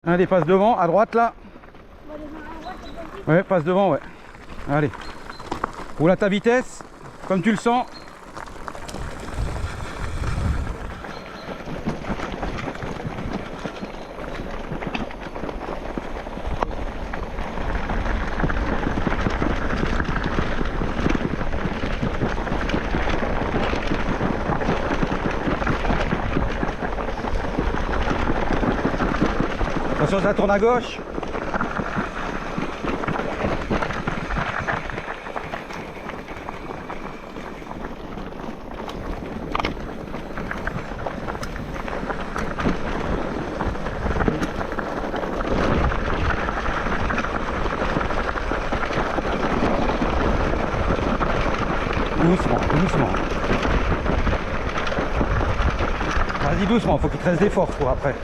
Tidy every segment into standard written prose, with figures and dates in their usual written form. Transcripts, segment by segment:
Allez, passe devant, à droite là. Ouais, passe devant, ouais. Allez. Roule à ta vitesse, comme tu le sens. Attention, ça tourne à gauche. Doucement, doucement. Vas-y doucement, faut qu'il te reste des forces pour après.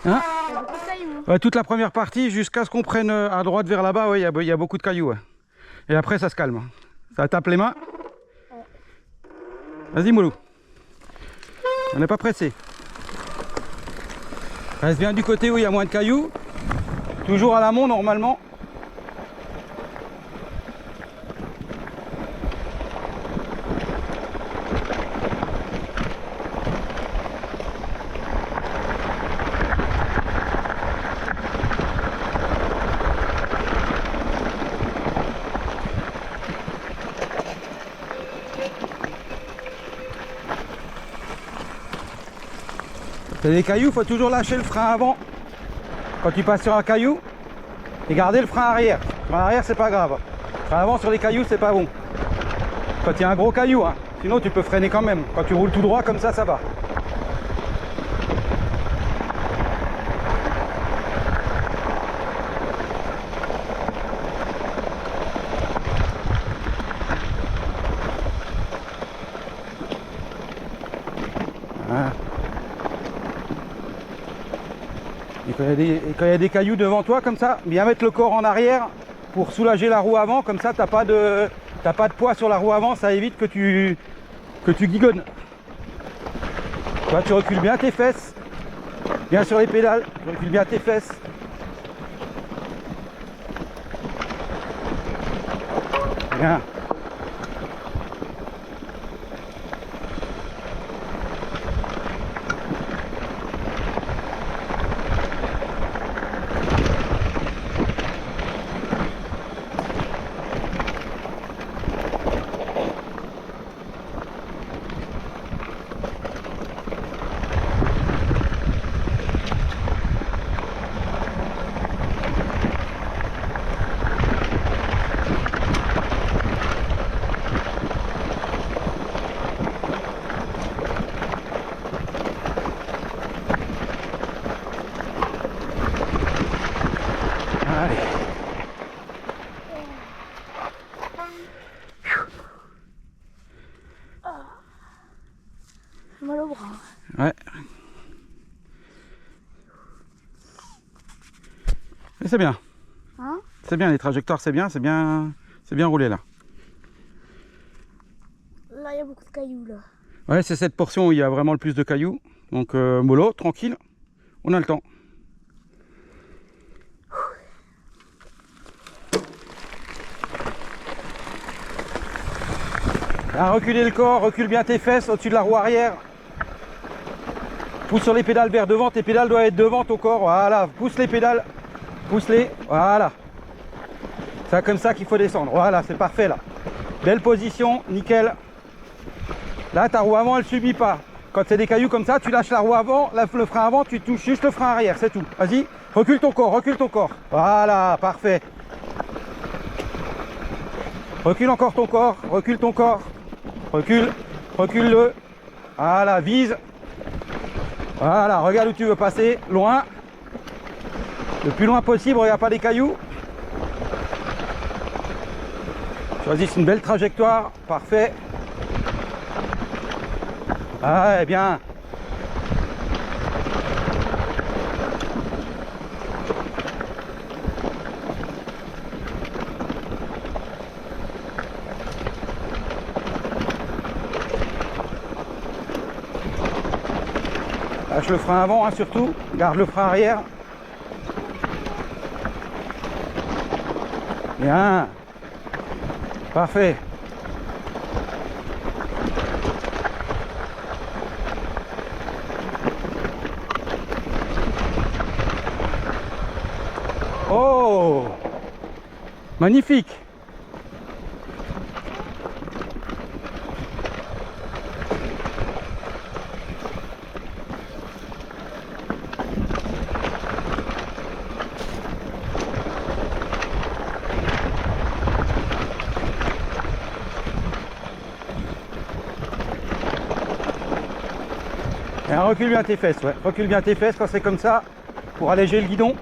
Hein? Ouais, toute la première partie jusqu'à ce qu'on prenne à droite vers là-bas, ouais, il y a beaucoup de cailloux. Ouais. Et après ça se calme. Ça tape les mains. Vas-y Moulou. On n'est pas pressé. Reste bien du côté où il y a moins de cailloux. Toujours à l'amont normalement. C'est des cailloux, il faut toujours lâcher le frein avant quand tu passes sur un caillou et garder le frein arrière. Le frein arrière c'est pas grave. Le frein avant sur les cailloux c'est pas bon. Quand il y a un gros caillou, hein. Sinon tu peux freiner quand même. Quand tu roules tout droit comme ça va. Voilà. Et quand il y a des cailloux devant toi comme ça, bien mettre le corps en arrière pour soulager la roue avant, comme ça t'as pas de poids sur la roue avant, ça évite que tu guigonnes. Toi tu recules bien tes fesses, bien sur les pédales, tu recules bien tes fesses. Bien. Mal au bras. Ouais. Mais c'est bien. Hein? C'est bien, les trajectoires c'est bien roulé là. Là il y a beaucoup de cailloux là. Ouais, c'est cette portion où il y a vraiment le plus de cailloux. Donc mollo, tranquille, on a le temps. Là, reculer le corps, recule bien tes fesses au-dessus de la roue arrière. Pousse sur les pédales vers devant, tes pédales doivent être devant ton corps. Voilà, pousse les pédales pousse-les, voilà. C'est comme ça qu'il faut descendre, voilà, c'est parfait là. Belle position, nickel. Là, ta roue avant, elle subit pas. Quand c'est des cailloux comme ça, tu lâches la roue avant, le frein avant, tu touches juste le frein arrière, c'est tout. Vas-y, recule ton corps, recule ton corps. Voilà, parfait. Recule encore ton corps, recule ton corps. Recule, recule-le. Voilà, vise. Voilà, regarde où tu veux passer, loin. Le plus loin possible, regarde pas les cailloux. Choisis une belle trajectoire, parfait. Ah, bien. Lâche le frein avant, hein, surtout. Garde le frein arrière. Bien. Parfait. Oh! Magnifique! Et recule bien tes fesses, ouais. Recule bien tes fesses quand c'est comme ça, pour alléger le guidon.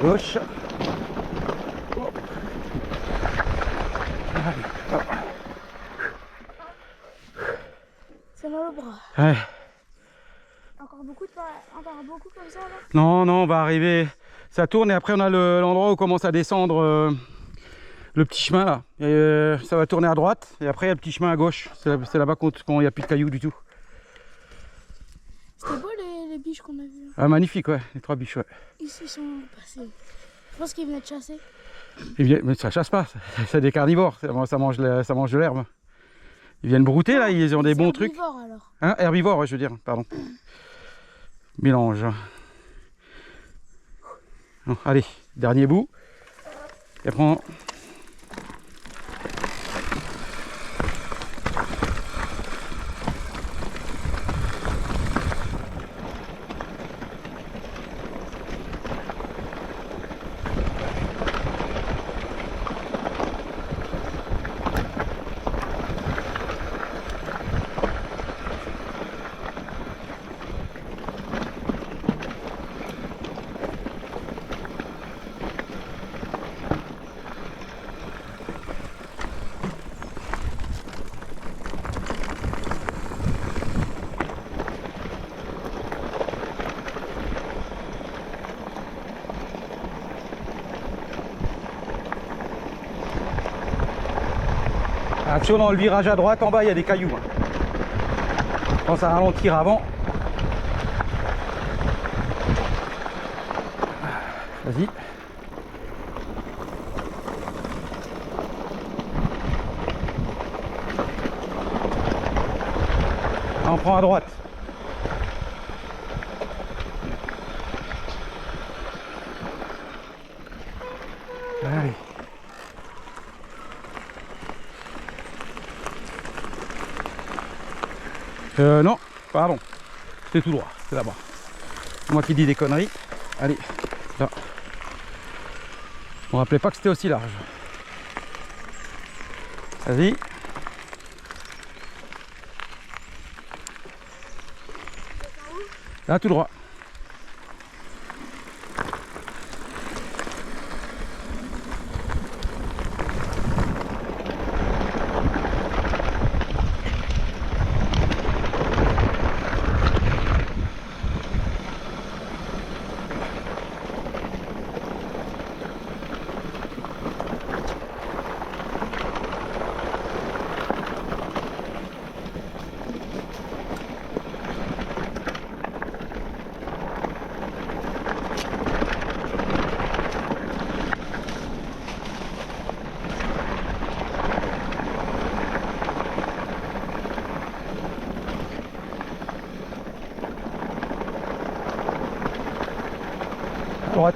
Gauche. C'est mal au bras. Ouais. Encore beaucoup comme ça là. Non, non, on va arriver. Ça tourne et après on a l'endroit où on commence à descendre le petit chemin là. Et, ça va tourner à droite et après il y a le petit chemin à gauche. C'est là-bas quand il n'y a plus de cailloux du tout. C'était beau les biches qu'on a vues. Ah, magnifique, ouais, les 3 biches, ouais. Ici ils sont passés. Je pense qu'ils venaient de chasser. Mais ça chasse pas, c'est des carnivores, ça mange de l'herbe. Ils viennent brouter là, ils ont des bons trucs. Herbivores alors. Hein, herbivores, ouais, je veux dire, pardon. Mélange. Bon, allez, dernier bout. Et prends. Attention dans le virage à droite, en bas il y a des cailloux. Pense à ralentir avant. Vas-y. On prend à droite. Allez. Non, pardon. C'est tout droit, c'est là-bas. Moi qui dis des conneries. Allez, là. Je me rappelais pas que c'était aussi large. Vas-y. Là, tout droit. Droite.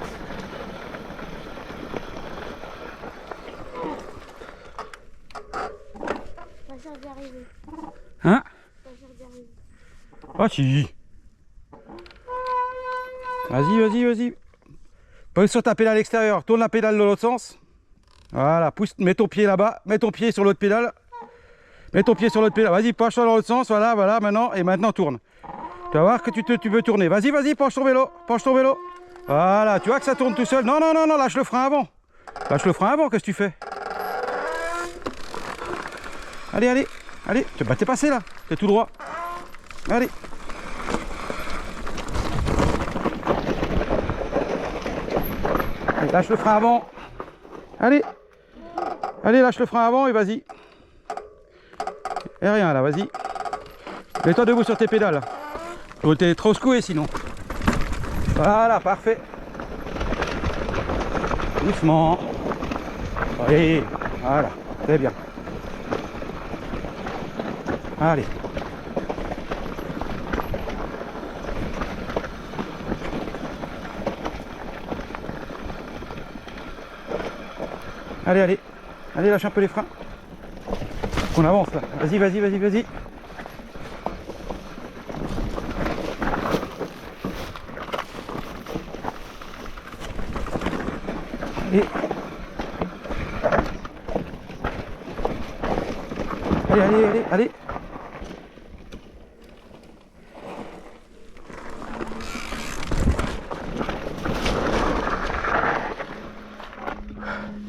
Pas sûr d'y arriver. Hein? Pas sûr d'y arriver. Ah si. Vas-y, vas-y, vas-y. Pose sur ta pédale extérieure. Tourne la pédale dans l'autre sens. Voilà, pousse, mets ton pied là-bas. Mets ton pied sur l'autre pédale. Mets ton pied sur l'autre pédale. Vas-y, penche-toi dans l'autre sens. Voilà, voilà, maintenant. Et maintenant, tourne. Tu vas voir que tu peux tourner. Vas-y, vas-y, penche ton vélo. Penche ton vélo. Voilà, tu vois que ça tourne tout seul. Non, non, non, non, lâche le frein avant. Lâche le frein avant, qu'est-ce que tu fais? Allez, allez, allez. Bah, t'es passé là. T'es tout droit. Allez. Allez, lâche le frein avant. Allez. Allez, lâche le frein avant et vas-y. Et rien là, vas-y. Mets-toi debout sur tes pédales. T'es trop secoué sinon. Voilà, parfait. Doucement. Allez, voilà, c'est bien. Allez. Allez, allez. Allez, lâche un peu les freins. On avance là. Vas-y, vas-y, vas-y, vas-y. Allez. Allez, allez, allez, allez.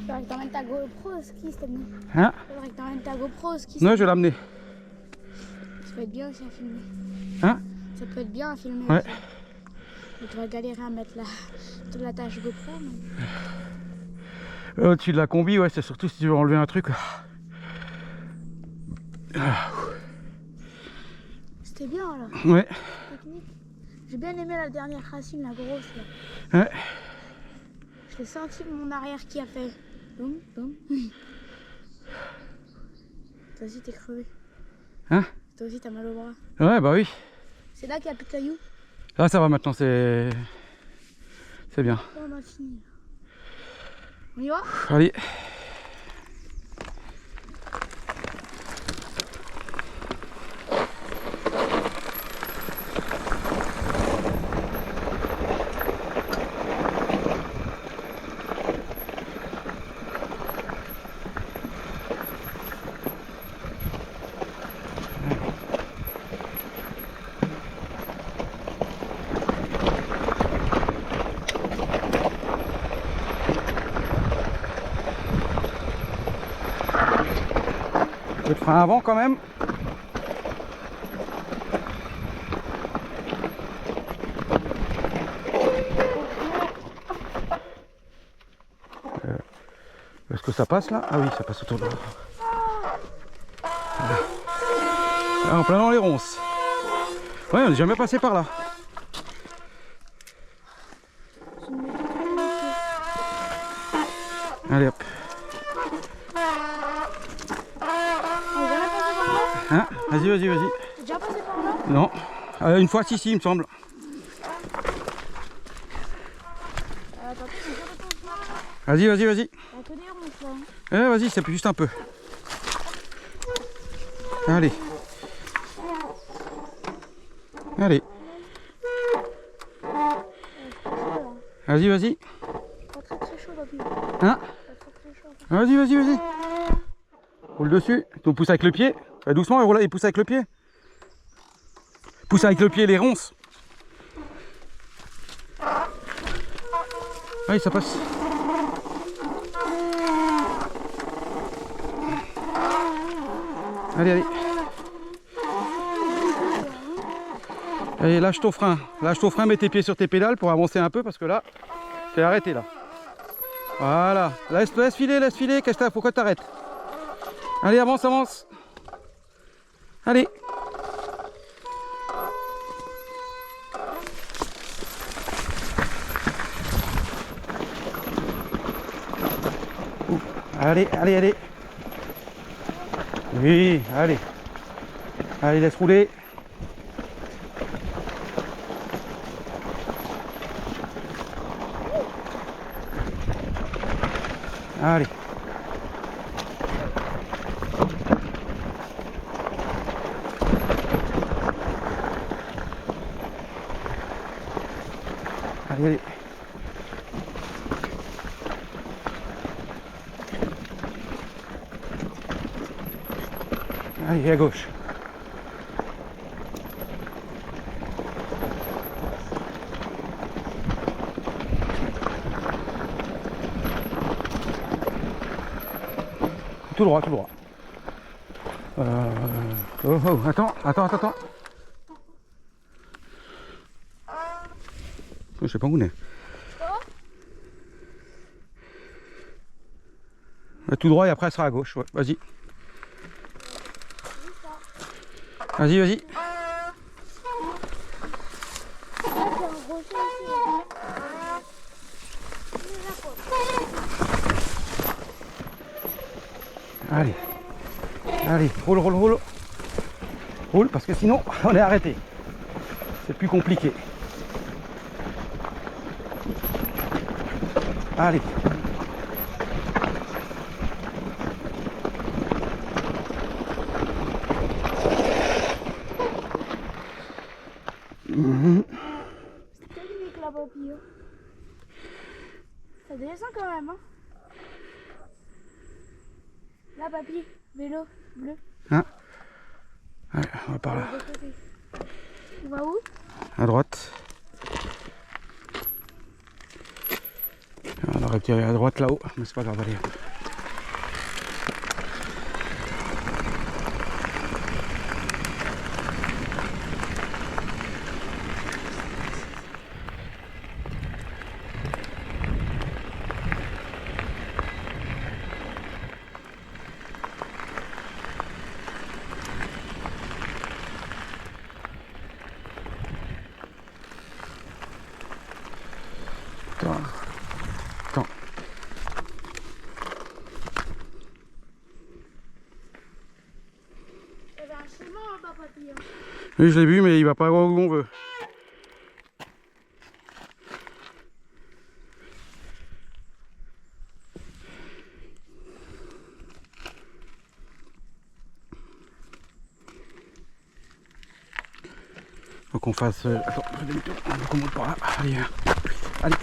Faudrait que t'emmènes ta GoPro au ski cette année. Hein? Faudrait que t'emmènes ta GoPro au ski. Non, je vais l'amener. Ça peut être bien aussi à filmer. Hein? Ça peut être bien à filmer. Ouais. Aussi. Mais tu vas galérer à mettre la tâche GoPro. Mais... Au-dessus de la combi, ouais, c'est surtout si tu veux enlever un truc. C'était bien là. Ouais. Technique. J'ai bien aimé la dernière racine, la grosse là. Ouais. Je l'ai senti de mon arrière qui a fait. Boum, boum. Toi aussi t'es crevé. Hein? Toi aussi t'as mal au bras. Ouais, bah oui. C'est là qu'il y a plus de cailloux. Là, ça va maintenant, c'est bien. On a fini. On y va? Allez. Le frein avant quand même. Est-ce que ça passe là? Ah oui, ça passe autour de là. Ah, en plein dans les ronces. Ouais, on n'est jamais passé par là. Allez hop. Hein? Vas-y, vas-y, vas-y. T'es déjà passé par là? Non. Une fois, si, il me semble. Vas-y, vas-y, vas-y. Il y a que des ronces là. Vas-y, c'est juste un peu. Allez. Allez. Vas-y, vas-y. Pas très très chaud là. Hein? Pas très très chaud. Vas-y, vas-y, vas-y. Roule dessus. Tu pousses avec le pied. Fais doucement et pousse avec le pied. Pousse avec le pied les ronces. Allez, ça passe. Allez, allez. Allez, lâche ton frein. Lâche ton frein, mets tes pieds sur tes pédales pour avancer un peu parce que là, t'es arrêté là. Voilà. Laisse filer, laisse filer. Qu'est-ce que t'as? Pourquoi t'arrêtes? Allez, avance, avance. Allez. Allez, allez, allez. Oui, allez. Allez, laisse rouler. Allez. Allez, allez. Allez, à gauche. Tout droit, tout droit. Oh, oh, attends. Je sais pas où on est. Tout droit et après elle sera à gauche. Ouais, vas-y. Vas-y. Allez, roule. Roule parce que sinon on est arrêté. C'est plus compliqué. Allez. C'est technique la papille. Ça descend quand même, hein. Là, papy, vélo, bleu. Hein? Ouais, on va par là. On va où? À droite. On aurait tiré à droite là-haut, mais c'est pas grave, allez. Attends. Il y avait un chemin là-bas, papy. Oui, je l'ai vu, mais il va pas où on veut. Faut qu'on fasse... Attends, je fais demi-tour. On monte par là. Allez.